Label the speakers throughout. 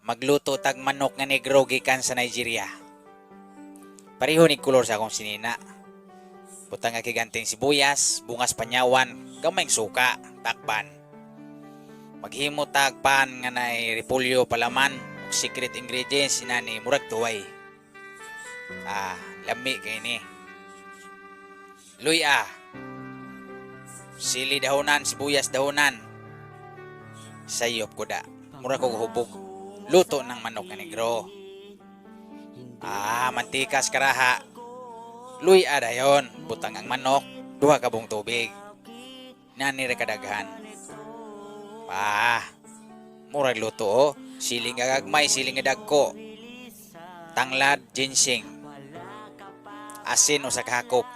Speaker 1: magluto tag manok nga negro gikan sa Nigeria. Pareho ni kulor sa akong sinina. Butang nga kiganting sibuyas, bungas panyawan, gamayng suka, takpan. Maghimo tag pan nga nay repolyo palaman, ug secret ingredients inani murag tuway. Lami kay ni. Luya. Sili dahonan, sibuyas dahonan. Sayop ko da. Murag kog hubog. Luto ng manok nga negro. Mantikas karaha. Luya dayon, butang ang manok, 2 kabong tubig. Nani ra kadaghan. Murag luto oh. Siling nga gagmay, siling nga dagko. Tanglad, ginseng. Asin o sa kahakop.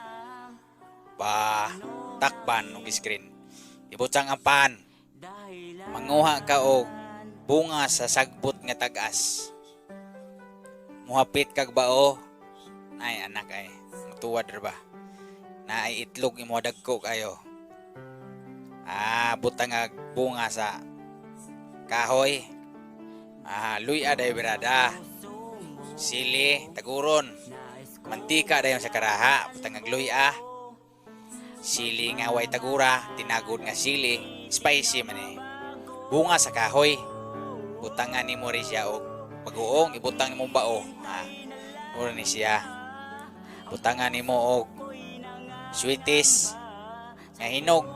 Speaker 1: Takpan og screen. Ibutsang ang pan. Manguha ka og bunga sa sagbot nga tagas. Muhapit kag bao. Ay anak ay, mutuwad ra ba? Na ay itlog imo dagko kayo. Butang nga bunga sa kahoy. Luya day berada. Sili, taguron. Mantika dayon sa karaha, butang nga luya. Sili nga way tagura, tinagod nga sili, spicy man eh. Bunga sa kahoy. Butangan ni mo rin siya og pag-uong, ibutang mo bao. Mura ni siya. Butangan ni mo og sweeties nga hinog,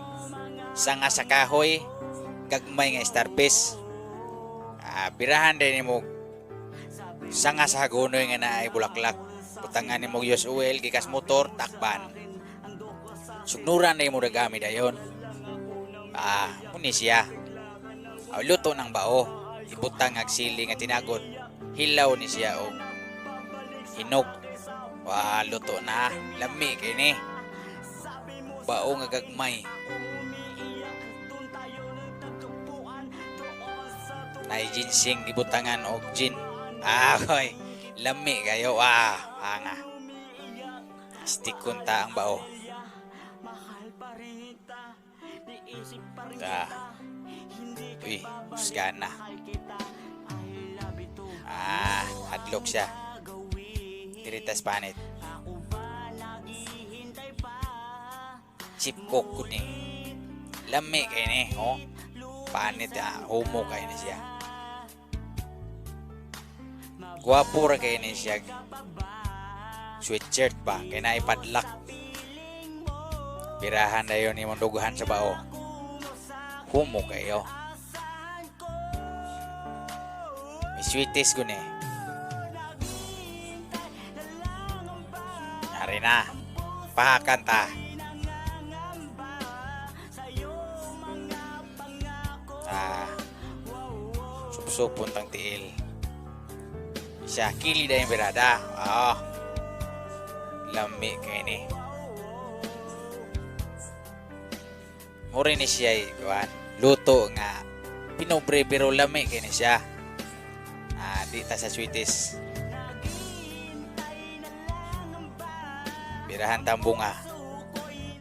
Speaker 1: sanga sa kahoy, gagmay nga starfish. Birahan din ni mo sanga sa hagonoy nga naay bulaklak. Butangan ni mo use oil, gikas motor, takban. Sugnuran na yung muragami dayon. Muni siya. Luto ng bao. Ibutang ag sili nga tinagod. Hilaw ni siya o hinog. Luto na. Lami kay ni. Bao nga gagmay. Nay ginseng ibutangan og gin. Koy. Lami kayo. Nga. Stikon ta ang bao. Usgana. Hadlok siya. Tiritas panit. Chip cook ko ni. Lami kayo ni. Panit homo kayo ni siya. Guwapo ra kayo ni siya. Sweatshirt ba? Kaya na ipadlak. Birahan na yun yung duguhan sa bao. Humo kayo. May sweeties ko ni. Nari na. Pahakan ta. Supsupon tang tiil. Siya kili na yung birada. Lami kayo ni. Mura ni siya luto nga pinobre pero lami kay ni siya. Di ta sa sweeties. Birahan tambunga.